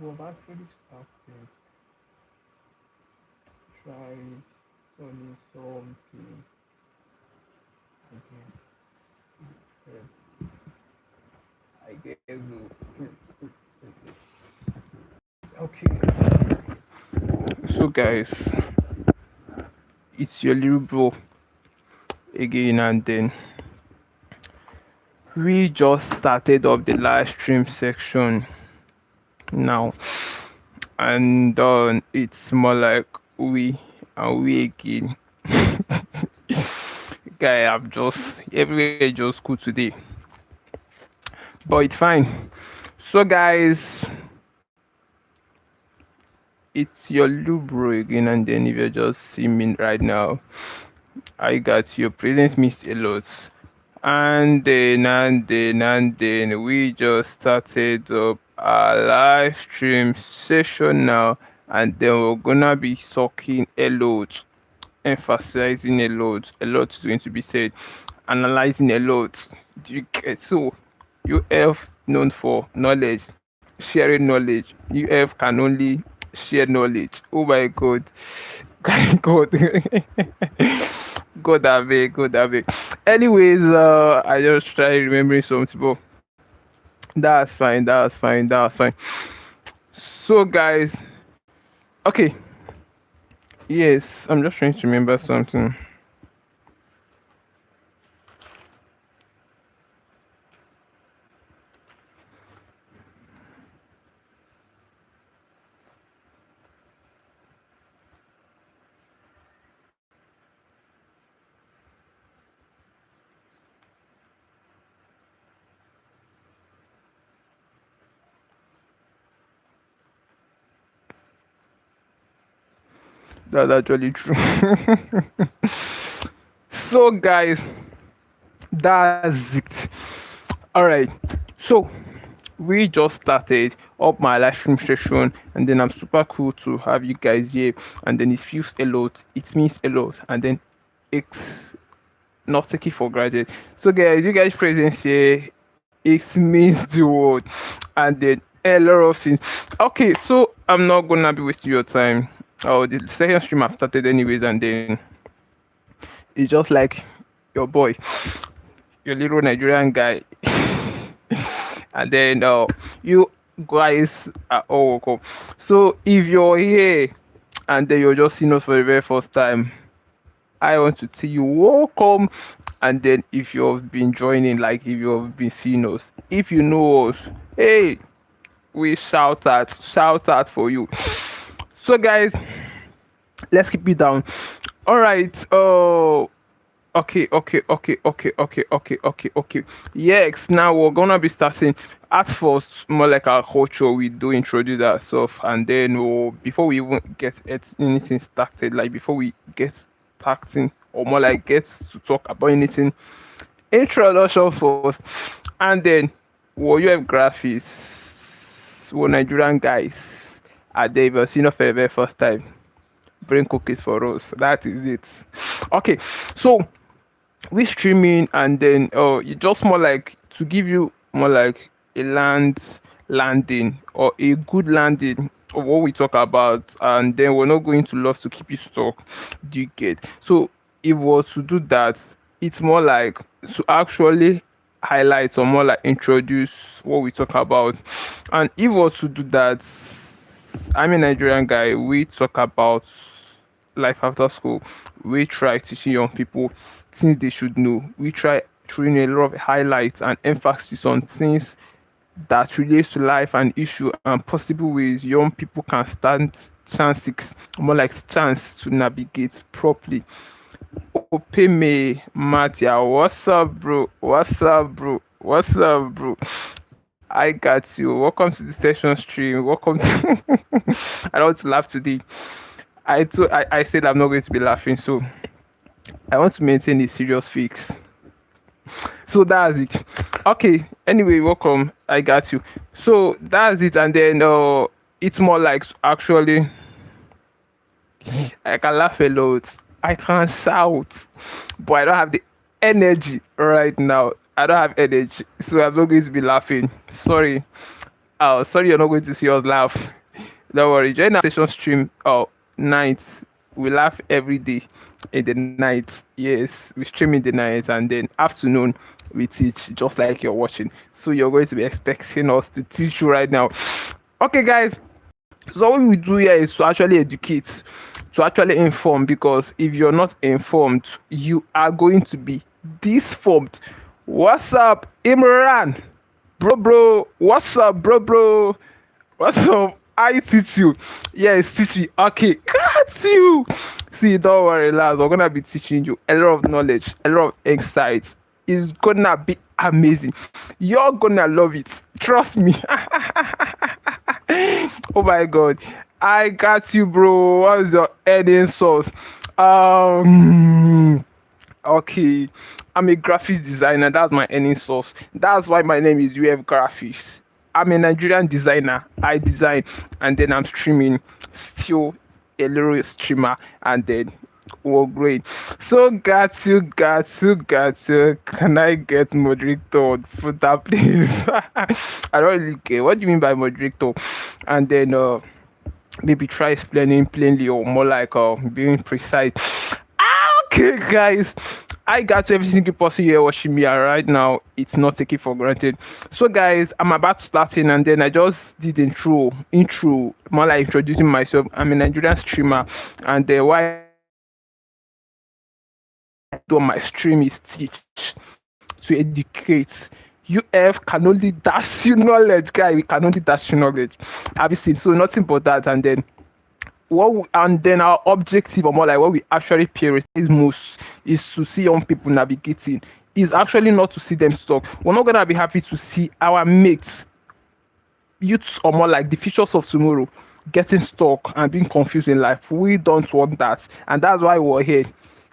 I've actually started trying turning something again. I guess okay. So guys, it's your little bro again, and then we just started up the live stream section now, and it's more like we and we again. Guy, I'm just everywhere just cool today, but it's fine. So guys, it's your little bro again, and then if you just see me right now, I got your presence means a lot. And then we just started up our live stream session now, and then we're gonna be talking a lot, emphasizing a lot is going to be said, analyzing a lot. Do you get? So you have known for knowledge, sharing knowledge. You have can only share knowledge. Oh my god. God. God abeg, God abeg. Anyways, I just try remembering something, but that's fine, that's fine, that's fine. So guys, okay, yes, I'm just trying to remember something. That's actually true. So guys, that's it. All right. So we just started up my live stream session, and then I'm super cool to have you guys here, and then it feels a lot, it means a lot, and then it's not take it for granted. So guys, you guys presence here, it means the world, and then a lot of things. Okay, so I'm not gonna be wasting your time. Oh, the second stream I've started anyways, and then it's just like your boy, your little Nigerian guy. And then you guys are all welcome. So if you're here and then you're just seeing us for the very first time, I want to tell you welcome. And then if you've been joining, like if you've been seeing us, if you know us, hey, we shout out for you. So guys, let's keep it down. All right. Oh, okay. Yes, now we're gonna be starting at first, more like our culture. We do introduce ourselves, and then before we even get anything started, like before we get starting, or more like get to talk about anything, introduction first, and then you have graphics, Nigerian guys, are they ever seen of for the very first time? Bring cookies for us. That is it. Okay, so we streaming, and then it just more like to give you more like a landing, or a good landing of what we talk about, and then we're not going to love to keep you stuck. Do you get? So if we were to do that, it's more like to actually highlight or more like introduce what we talk about. And if we were to do that, I'm a Nigerian guy, we talk about life after school. We try teaching young people things they should know. We try throwing a lot of highlights and emphasis on things that relates to life and issue and possible ways young people can stand chances, more like chance to navigate properly. Opeme Matia, what's up, bro? What's up, bro? What's up, bro? I got you. Welcome to the session stream. Welcome to I don't want to laugh today. I said I'm not going to be laughing, so I want to maintain a serious fix. So that's it. Okay. Anyway, welcome. I got you. So that's it, and then it's more like actually I can laugh a lot. I can shout, but I don't have the energy right now. I don't have energy, so I'm not going to be laughing. Sorry. Oh, sorry, you're not going to see us laugh. Don't worry. Join our session stream. Oh, night. We laugh every day in the night. Yes, we stream in the night, and then afternoon we teach, just like you're watching. So you're going to be expecting us to teach you right now. Okay, guys. So what we do here is to actually educate, to actually inform. Because if you're not informed, you are going to be disformed. What's up, Imran? Bro, what's up, bro? What's up? I teach you. Yes, teach me. Okay, got you. See, don't worry, lads. We're gonna be teaching you a lot of knowledge, a lot of insights. It's gonna be amazing. You're gonna love it. Trust me. Oh my god. I got you, bro. What's your earning source? Um Okay, I'm a graphics designer. That's my earning source. That's why my name is Ufgraphics. I'm a Nigerian designer. I design and then I'm streaming. Still a little streamer, and then oh great. So got you. Can I get moderator for that, please? I don't really care. What do you mean by moderator? And then maybe try explaining plainly, or more like being precise. Okay, guys, I got every single person here watching me right now. It's not taken for granted. So, guys, I'm about to start in, and then I just did intro, more like introducing myself. I'm a Nigerian streamer, and why I do on my stream is teach, to educate. UF can only dash you knowledge, guy. We can only dash you knowledge. Obviously, so nothing but that, and then and then our objective, or more like what we actually prioritize most, is to see young people navigating. Is actually not to see them stuck. We're not gonna be happy to see our mates, youths, or more like the futures of tomorrow, getting stuck and being confused in life. We don't want that, and that's why we're here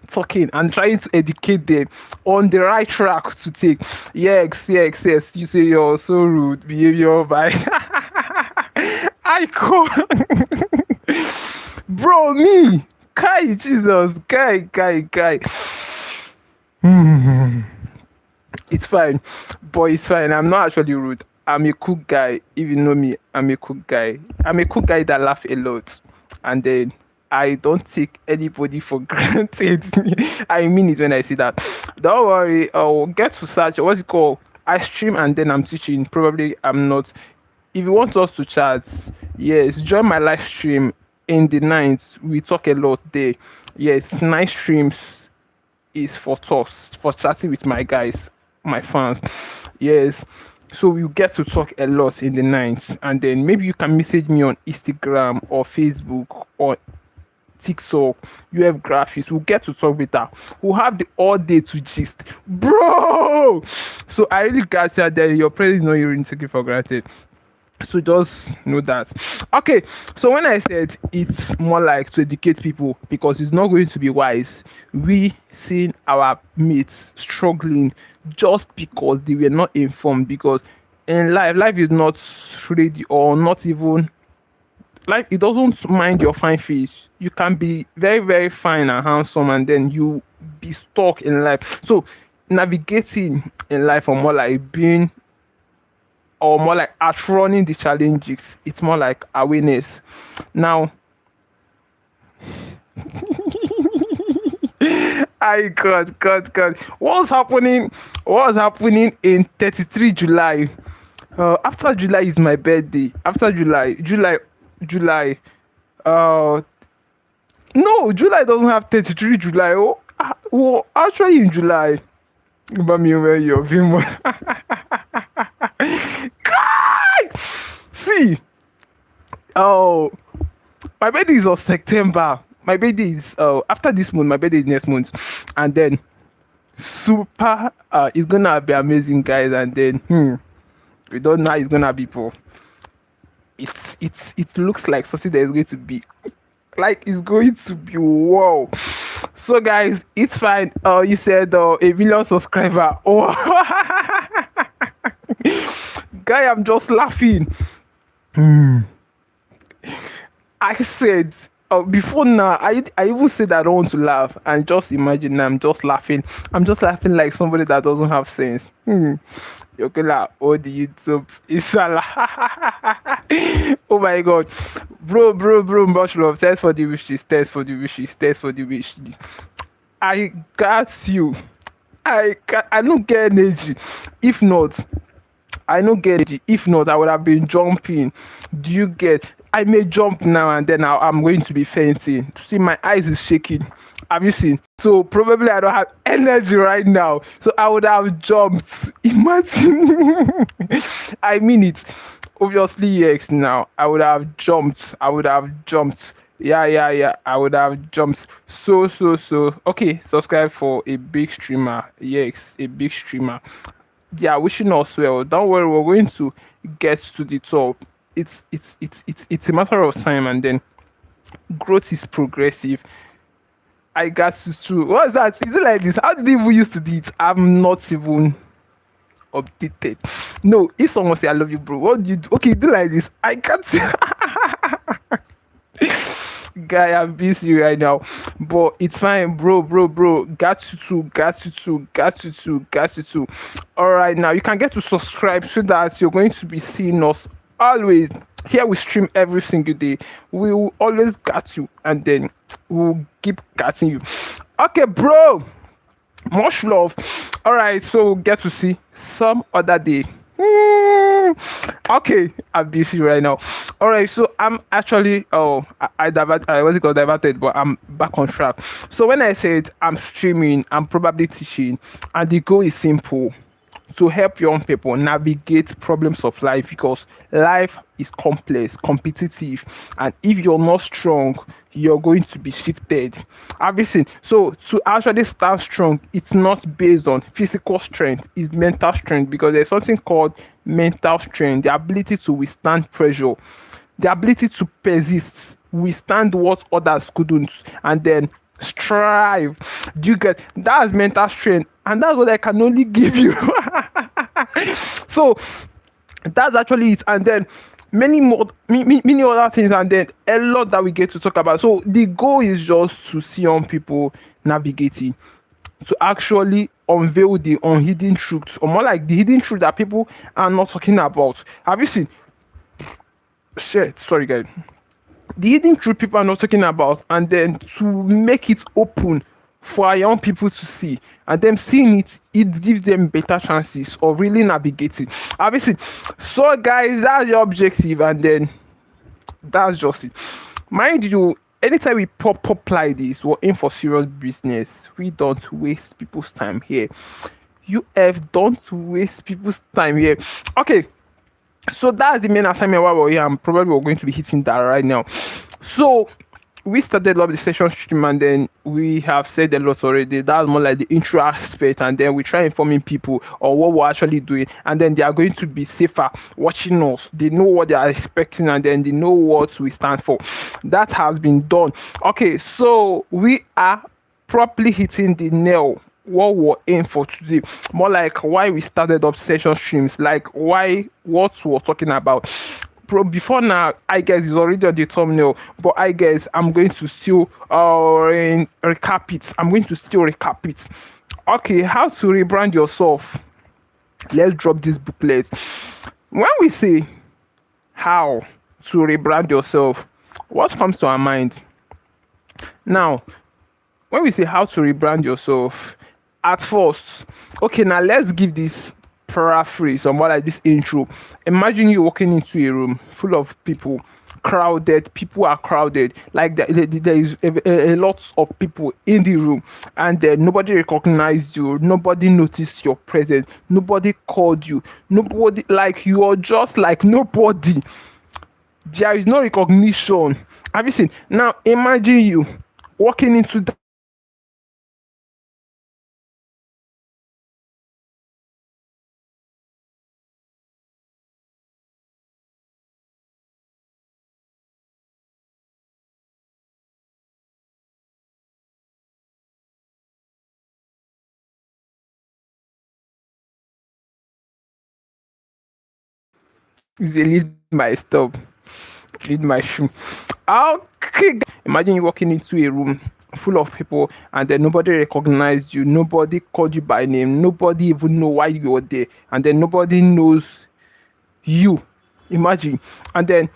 talking and trying to educate them on the right track to take. Yes. You say you're so rude behavior by icon. Bro, me, Kai, Jesus, Kai. It's fine, boy. It's fine. I'm not actually rude. I'm a cool guy. If you know me, I'm a cool guy. I'm a cool guy that laugh a lot, and then I don't take anybody for granted. I mean it when I say that. Don't worry. I'll get to search. What's it called? I stream and then I'm teaching. Probably I'm not. If you want us to chat, yes, join my live stream in the night. We talk a lot there. Yes, night streams is for talks, for chatting with my guys, my fans. Yes. So we get to talk a lot in the night, and then maybe you can message me on Instagram or Facebook or TikTok. You have graphics. We'll get to talk with that. We'll have the all day to gist, bro. So I really got you there. Your presence is not even taken for granted. So just know that. Okay, so when I said it's more like to educate people, because it's not going to be wise we seeing our mates struggling just because they were not informed. Because in life is not ready, or not even like, it doesn't mind your fine face. You can be very, very fine and handsome, and then you be stuck in life. So navigating in life, or more like being, or more like outrunning the challenges, it's more like awareness. Now, I God. What's happening in 33 July? After July is my birthday. After July. Uh, no, July doesn't have 33 July. Well, actually in July. But me where you're being See, oh, my birthday is on September. My birthday is after this month. My birthday is next month, and then super. It's gonna be amazing, guys. And then we don't know how it's gonna be, bro. It looks like something that is going to be like, it's going to be wow. So guys, it's fine. You said a million subscriber. Oh, guy, I'm just laughing. I said Before now, I even said I don't want to laugh, and just imagine I'm just laughing. I'm just laughing like somebody that doesn't have sense. You're gonna oh the YouTube Isala. Oh my god, bro, much love. Thanks for the wishes. Thanks for the wishes. Thanks for the wishes. I got you. I don't get energy. If not, I don't get it. If not, I would have been jumping. Do you get? I may jump now and then I'm going to be fainting. See, my eyes is shaking. Have you seen? So probably I don't have energy right now. So I would have jumped. Imagine. I mean it. Obviously, yes. Now I would have jumped. I would have jumped. Yeah. I would have jumped. So. Okay, subscribe for a big streamer. Yes, a big streamer. They are wishing us well. Don't worry, we're going to get to the top. It's a matter of time, and then growth is progressive. I got to what's that? Is it like this? How did they even used to do it? I'm not even updated. No, if someone say I love you, bro, what do you do? Okay, do like this. I can't. Guy, I'm busy right now, but it's fine, bro. Got you too. All right, now you can get to subscribe so that you're going to be seeing us always. Here we stream every single day. We will always got you, and then we'll keep getting you. Okay, bro. Much love. All right, so get to see some other day. Okay, I'm busy right now. All right, so I'm actually I was got diverted, but I'm back on track. So when I said I'm streaming, I'm probably teaching, and the goal is simple: to help young people navigate problems of life, because life is complex, competitive, and if you're not strong, you're going to be shifted. Everything. So to actually stand strong, it's not based on physical strength, it's mental strength, because there's something called mental strength, the ability to withstand pressure, the ability to persist, withstand what others couldn't, and then strive. Do you get? That's mental strength, and that's what I can only give you. So that's actually it, and then many more many other things, and then a lot that we get to talk about. So the goal is just to see young people navigating, to actually unveil the unhidden truths, or more like the hidden truth that people are not talking about. Have you seen? Shit, sorry guys. The hidden truth people are not talking about, and then to make it open for our young people to see, and them seeing it gives them better chances of really navigating. Obviously, so guys, that's your objective, and then that's just it. Mind you, anytime we pop up like this, we're in for serious business. We don't waste people's time here. Don't waste people's time here. Okay, so that's the main assignment while we're here. I'm probably we're going to be hitting that right now. So we started up the session stream, and then we have said a lot already. That's more like the intro aspect, and then we try informing people on what we're actually doing, and then they are going to be safer watching us. They know what they are expecting, and then they know what we stand for. That has been done. Okay, so we are properly hitting the nail what we're in for today, more like why we started up session streams, like why what we're talking about. Before now, I guess it's already on the thumbnail, but I guess I'm going to still recap it. Okay, how to rebrand yourself. Let's drop this booklet. When we say how to rebrand yourself, what comes to our mind? Now, when we say how to rebrand yourself, at first, okay, now let's give this paraphrase or more like this intro. Imagine you walking into a room full of people, crowded. People are crowded, like there is a lot of people in the room, and then nobody recognized you, nobody noticed your presence, nobody called you, nobody, like you are just like nobody. There is no recognition. Have you seen? Now imagine you walking into that is a lead my stop, lead my shoe. Okay. Imagine you walking into a room full of people and then nobody recognized you, nobody called you by name, nobody even know why you were there, and then nobody knows you. Imagine. And then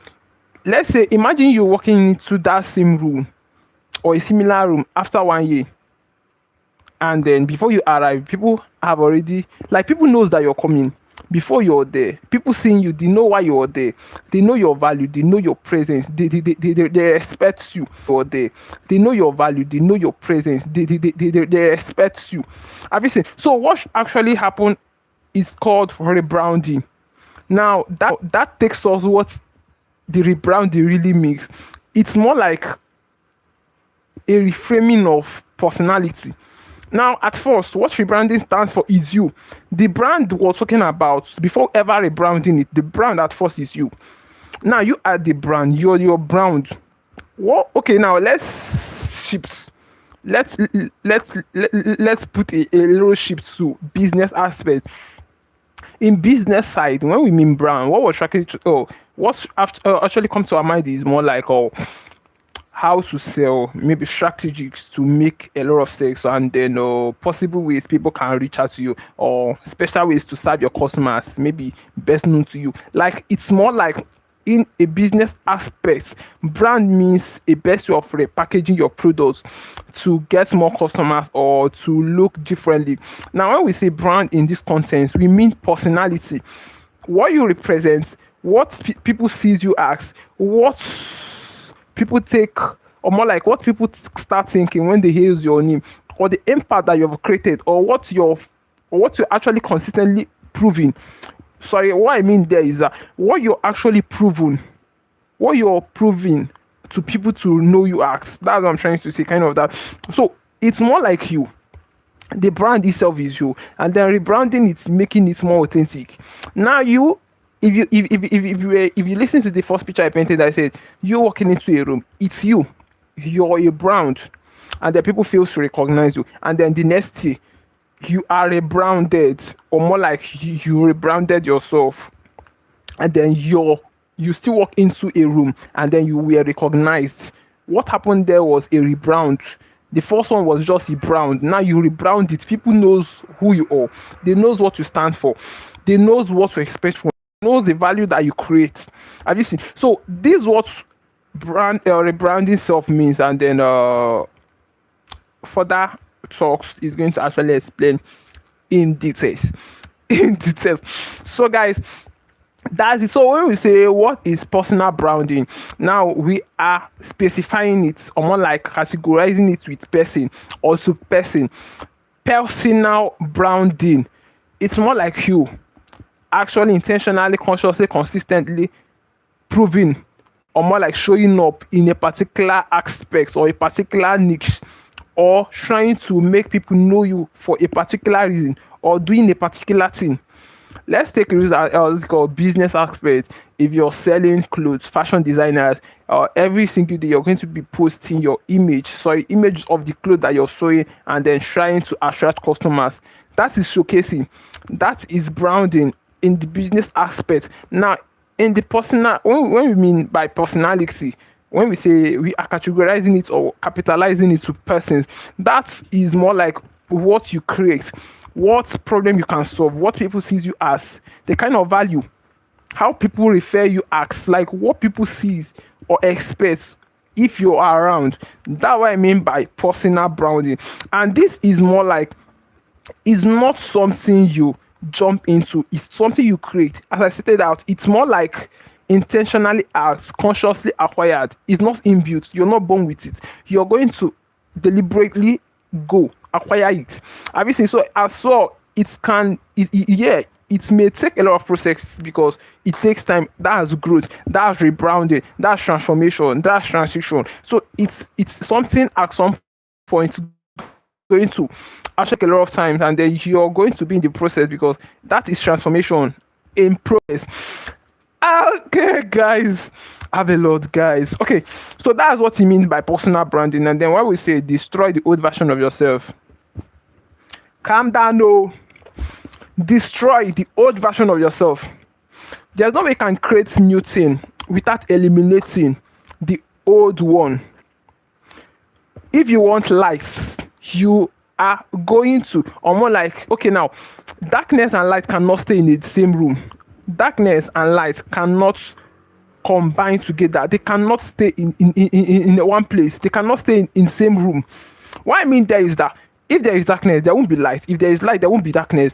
let's say imagine you walking into that same room or a similar room after 1 year, and then before you arrive people have already, like, people knows that you're coming before you're there. People seeing you, they know why you're there, they know your value, they know your presence, they respect you. You're there, they know your value, they know your presence, they respect you. Have you seen? So what actually happened is called rebranding. Now that takes us what the rebranding really means. It's more like a reframing of personality. Now, at first, what rebranding stands for is you. The brand we're talking about, before ever rebranding it, the brand at first is you. Now, you are the brand, you're your brand. What? Okay, now shifts. Let's put a little shift to business aspect. In business side, when we mean brand, what we're trying to, actually comes to our mind is more like, how to sell, maybe strategies to make a lot of sales, and then possible ways people can reach out to you, or special ways to serve your customers, maybe best known to you. Like, it's more like in a business aspect, brand means a best way of repackaging your products to get more customers or to look differently. Now, when we say brand in this context, we mean personality, what you represent, what people sees you as, what people take, or more like what people start thinking when they hear your name, or the impact that you've created, or what you're actually consistently proving. Sorry, what I mean there is what you're actually proving, what you're proving to people to know you as. That's what I'm trying to say, kind of that. So it's more like you. The brand itself is you, and then rebranding it's making it more authentic. Now you, if you listen to the first picture I painted, I said you're walking into a room, it's you, you're a brand, and then people fail to recognize you, and then the next thing, you are rebranded, or more like you rebranded yourself, and then you still walk into a room and then you were recognized. What happened there was a rebrand. The first one was just a brand. Now you rebrand it. People knows who you are. They knows what you stand for. They knows what to expect from you. Knows the value that you create. Have you seen? So this is what brand rebranding self means, and then further talks is going to actually explain in details. In details. So guys, that's it. So when we say what is personal branding, now we are specifying it, or more like categorizing it with person or to person. Personal branding, it's more like you actually intentionally, consciously, consistently proving, or more like showing up in a particular aspect or a particular niche, or trying to make people know you for a particular reason, or doing a particular thing. Let's take a reason it's called business aspect. If you're selling clothes, fashion designers, every single day you're going to be posting your images of the clothes that you're sewing, and then trying to attract customers. That is showcasing. That is branding in the business aspect. Now, in the personal, when we mean by personality, when we say we are categorizing it or capitalizing it to persons, that is more like what you create, what problem you can solve, what people sees you as, the kind of value, how people refer you as, like what people sees or expects if you are around. That's what I mean by personal branding. And this is more like, it's not something you jump into, it's something you create. As I stated out, it's more like intentionally asked, consciously acquired. It's not inbuilt, you're not born with it, you're going to deliberately go acquire it. Have you seen? So as well, it may take a lot of process because it takes time. That's growth, that's rebranding, that's transformation, that's transition. So it's something at some point going to take a lot of time, and then you're going to be in the process because that is transformation in progress. Okay, guys, have a lot, guys. Okay, so that's what he means by personal branding. And then when we say destroy the old version of yourself, calm down, no. Destroy the old version of yourself. There's no way you can create new thing without eliminating the old one. If you want light, you are going to, or more like, okay, now, darkness and light cannot stay in the same room. Darkness and light cannot combine together. They cannot stay in one place. They cannot stay in same room. What I mean there is that if there is darkness, there won't be light. If there is light, there won't be darkness.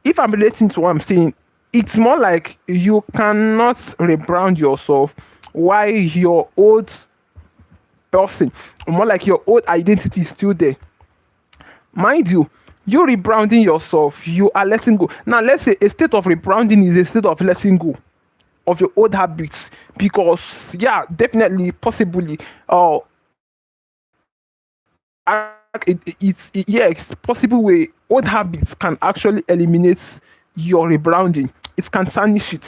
If I'm relating to what I'm saying, it's more like you cannot rebrand yourself while your old person, more like your old identity is still there. Mind you, you rebranding yourself, you are letting go. Now, let's say a state of rebranding is a state of letting go of your old habits, because yeah, definitely, possibly, it's possible way old habits can actually eliminate your rebranding. It can tarnish it.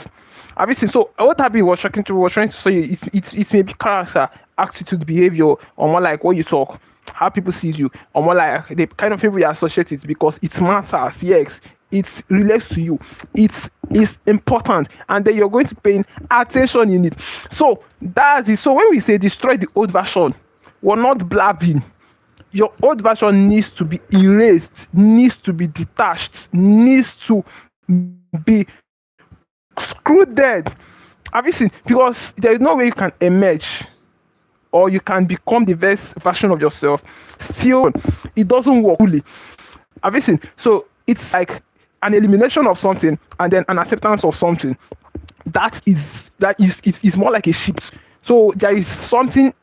Obviously, so old habit was trying to say it's maybe character, attitude, behavior, or more like what you talk, how people see you, or more like the kind of people you associate it, because it matters. Yes, it relates to you. It's important, and then you're going to pay attention in it. So that's it. So when we say destroy the old version, we're not blabbing. Your old version needs to be erased, needs to be detached, needs to be screwed dead. Have you seen? Because there is no way you can emerge or you can become the best version of yourself. Still, it doesn't work fully. Have you seen? So it's like an elimination of something and then an acceptance of something. That is more like a shift. So there is something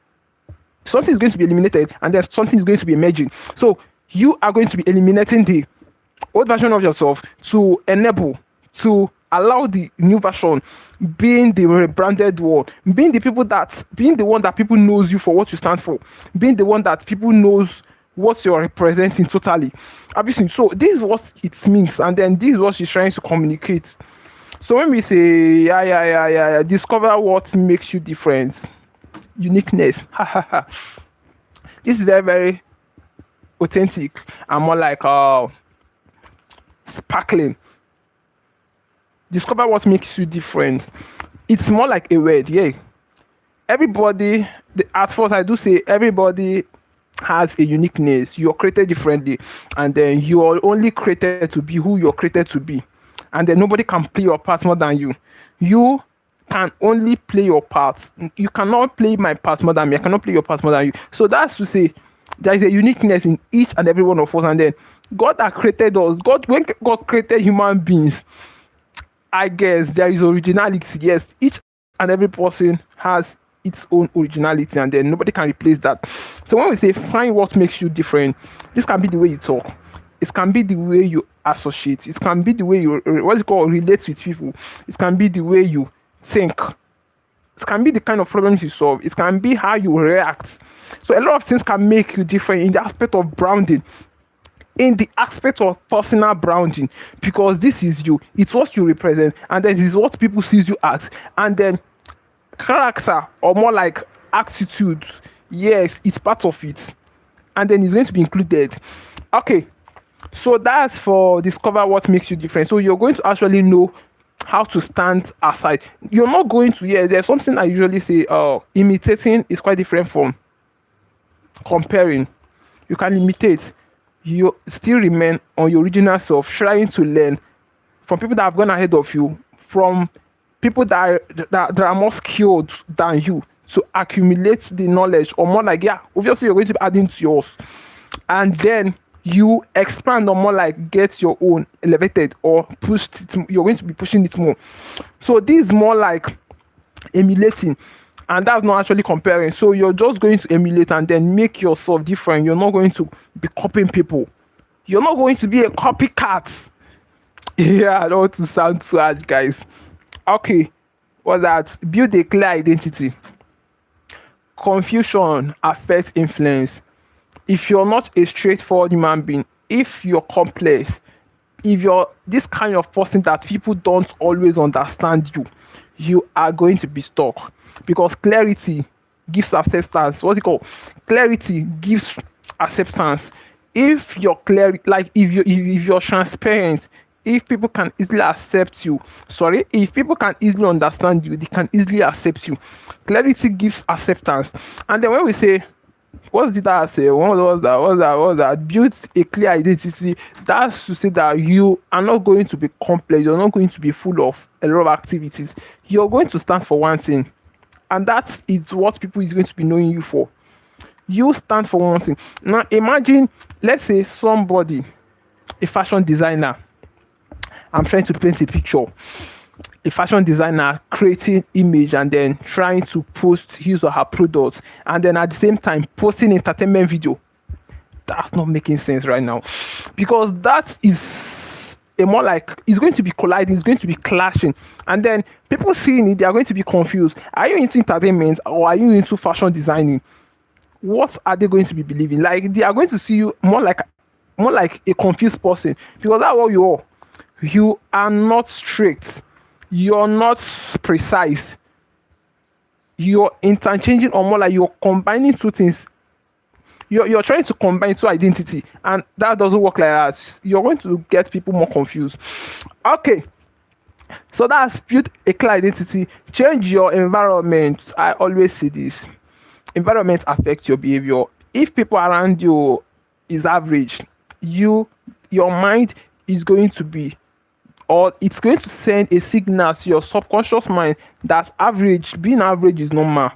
is going to be eliminated and then something is going to be emerging. So you are going to be eliminating the old version of yourself to enable, to allow the new version, being the rebranded one, being the one that people knows you for what you stand for, being the one that people knows what you're representing totally. Obviously, so this is what it means, and then this is what she's trying to communicate. So when we say discover what makes you different, uniqueness, this is very, very authentic and more like sparkling. Discover what makes you different. It's more like a word, yeah. Everybody, at first I do say everybody has a uniqueness. You're created differently, and then you are only created to be who you're created to be, and then nobody can play your part more than you. You can only play your part. You cannot play my part more than me. I cannot play your part more than you. So that's to say there is a uniqueness in each and every one of us, and then God that created us, when God created human beings, I guess there is originality. Yes, each and every person has its own originality, and then nobody can replace that. So when we say find what makes you different, this can be the way you talk, it can be the way you associate, it can be the way you relate with people, it can be the way you think, it can be the kind of problems you solve, it can be how you react. So a lot of things can make you different in the aspect of branding, in the aspect of personal branding, because this is you, it's what you represent, and then this is what people sees you as, and then character or more like attitude, yes, it's part of it, and then it's going to be included. Okay, so that's for discover what makes you different. So you're going to actually know how to stand aside. You're not going to, there's something I usually say, imitating is quite different from comparing. You can imitate, you still remain on your original self, trying to learn from people that have gone ahead of you, from people that are more skilled than you, to accumulate the knowledge, or more like, obviously you're going to be adding to yours, and then you expand, or more like get your own elevated or pushed it, you're going to be pushing it more. So this is more like emulating, and that's not actually comparing. So you're just going to emulate and then make yourself different. You're not going to be copying people. You're not going to be a copycat. Yeah, I don't want to sound too harsh, guys. Okay, what's that? Build a clear identity. Confusion affects influence. If you're not a straightforward human being, if you're complex, if you're this kind of person that people don't always understand you, you are going to be stuck, because clarity gives acceptance. What's it called? Clarity gives acceptance. If you're clear, like if you're transparent, if people can easily accept you, sorry, if people can easily understand you, they can easily accept you. Clarity gives acceptance. And then when we say, what did I say? What was that? Build a clear identity. That's to say that you are not going to be complex. You're not going to be full of a lot of activities. You're going to stand for one thing, and that is what people is going to be knowing you for. You stand for one thing. Now imagine, let's say somebody, a fashion designer. I'm trying to paint a picture. A fashion designer creating image and then trying to post his or her products, and then at the same time posting entertainment video. That's not making sense right now, because that is a more like, it's going to be colliding, it's going to be clashing, and then people seeing it, they are going to be confused. Are you into entertainment or are you into fashion designing? What are they going to be believing? Like, they are going to see you more like a confused person, because that's what you are. You are not strict, you're not precise, you're interchanging, or more like you're combining two things. You're trying to combine two identity, and that doesn't work like that. You're going to get people more confused. Okay, so that's build a clear identity. Change your environment. I always say this: environment affects your behavior. If people around you is average, your mind is going to be, or it's going to send a signal to your subconscious mind that average, being average is normal,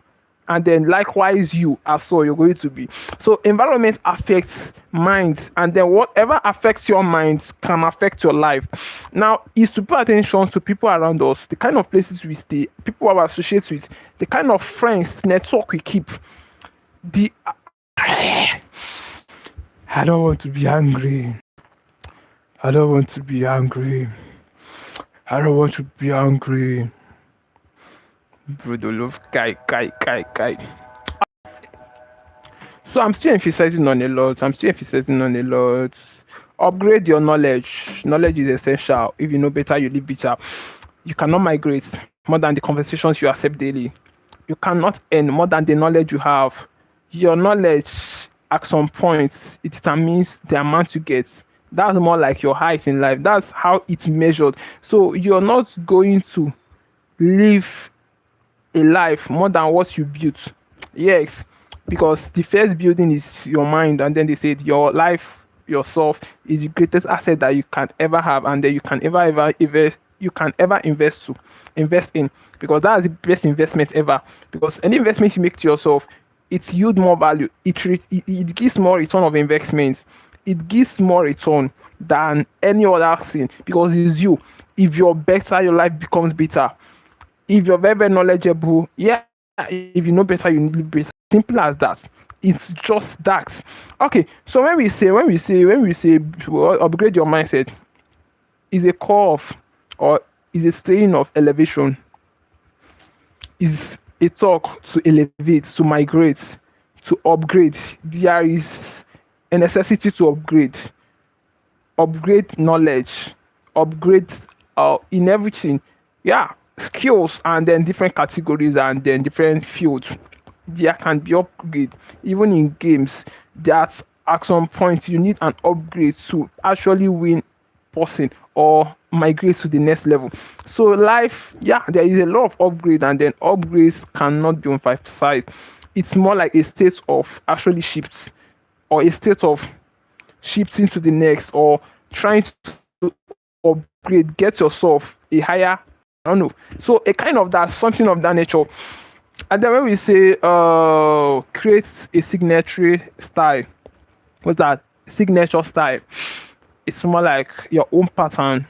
and then likewise you as well, you're going to be. So environment affects minds, and then whatever affects your mind can affect your life. Now is to pay attention to people around us, the kind of places we stay, people we associate with, the kind of friends network we keep. The I don't want to be angry. I don't want to be angry. I don't want to be angry. Brodolov, Kai. So I'm still emphasizing on a lot. Upgrade your knowledge. Knowledge is essential. If you know better, you live better. You cannot migrate more than the conversations you accept daily. You cannot earn more than the knowledge you have. Your knowledge, at some point, it determines the amount you get. That's more like your height in life. That's how it's measured. So you're not going to live a life more than what you built. Yes, because the first building is your mind, and then they said your life, yourself, is the greatest asset that you can ever have, and that you can ever invest in, because that's the best investment ever. Because any investment you make to yourself, it yield more value. It gives more return of investments. It gives more return than any other thing, because it's you. If you're better, your life becomes better. If you're very, very knowledgeable, yeah, if you know better, you live better. Simple as that. It's just that. Okay, so when we say well, upgrade your mindset, is a call of, or is a saying of elevation, is a talk to elevate, to migrate, to upgrade. There is a necessity to upgrade knowledge, upgrade in everything. Yeah, skills, and then different categories, and then different fields. There can be upgrade even in games. That at some point you need an upgrade to actually win person or migrate to the next level. So life, yeah, there is a lot of upgrade, and then upgrades cannot be emphasized. It's more like a state of actually shifts, or a state of shifting to the next, or trying to upgrade, get yourself a higher, I don't know. So a kind of that, something of that nature. And then when we say create a signature style, what's that? Signature style. It's more like your own pattern,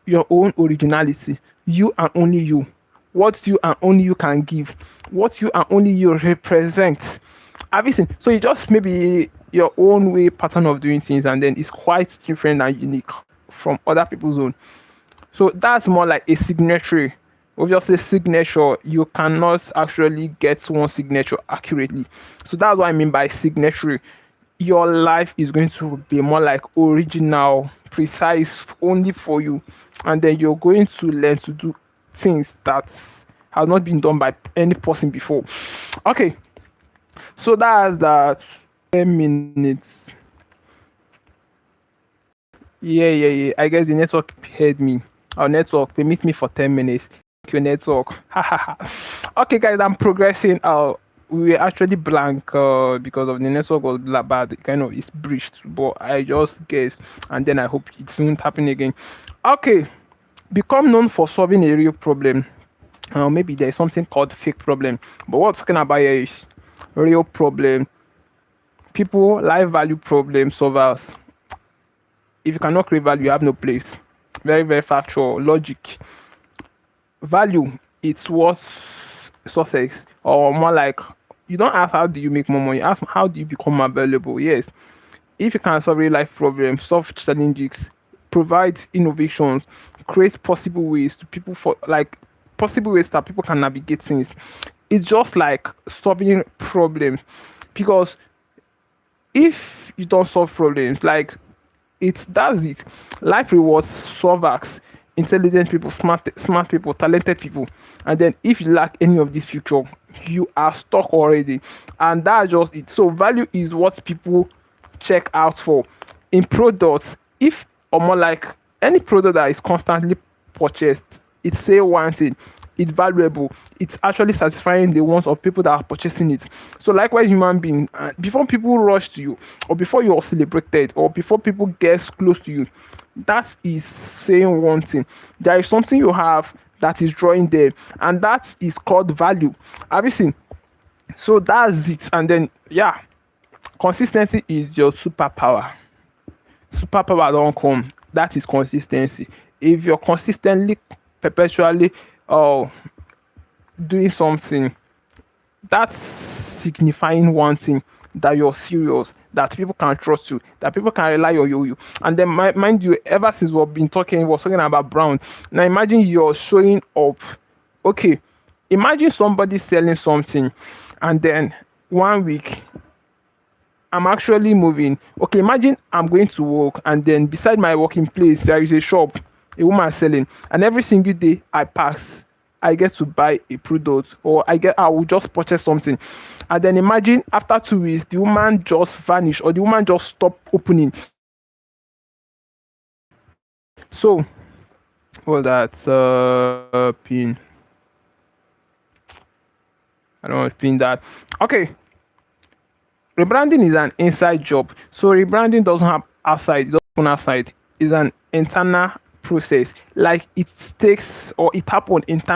your own originality, you and only you. What you and only you can give, what you and only you represent. Everything. So you just maybe your own way pattern of doing things, and then it's quite different and unique from other people's own. So that's more like a signature. Obviously, signature, you cannot actually get one signature accurately. So that's what I mean by signature. Your life is going to be more like original, precise, only for you, and then you're going to learn to do things that has not been done by any person before. Okay, so that's that. 10 minutes. Yeah, yeah, yeah. I guess the network heard me. Our network permit me for 10 minutes. Thank you, network. Ha ha ha. Okay, guys, I'm progressing. We were actually blank because of the network was bad. Kind of it's breached, but I just guessed, and then I hope it won't happen again. Okay, become known for solving a real problem. Maybe there's something called fake problem, but what we're talking about here is real problem. People life value problem solvers. If you cannot create value, you have no place. Very, very factual logic. Value, it's what success, or more like you don't ask how do you make more money, ask how do you become available. Yes, if you can solve real life problems, solve challenges, provide innovations, create possible ways to people for like possible ways that people can navigate things. It's just like solving problems because if you don't solve problems, like it does it. Life rewards solvers, intelligent people, smart people, talented people. And then if you lack any of this feature, you are stuck already. And that's just it. So value is what people check out for in products. If or more like any product that is constantly purchased, it's say one thing, it's valuable, it's actually satisfying the wants of people that are purchasing it. So likewise human being, before people rush to you, or before you are celebrated, or before people get close to you, that is saying one thing. There is something you have that is drawing them, and that is called value. Have you seen? So that's it. And then yeah, consistency is your superpower. Superpower don't come, that is consistency. If you're consistently perpetually uh doing something, that's signifying one thing, that you're serious, that people can trust you, that people can rely on you. And then mind you, ever since we're talking about brown. Now imagine you're showing up. Okay, imagine somebody selling something, and then 1 week I'm actually moving. Okay, imagine I'm going to work, and then beside my working place there is a shop, a woman selling, and every single day I pass, I get to buy a product, or I will just purchase something. And then imagine after 2 weeks the woman just vanish, or the woman just stop opening. So what was that pin? I don't want to pin that. Okay, rebranding is an inside job. So rebranding doesn't have outside, it doesn't happen outside. It's an internal process. Like it takes or it happens internally.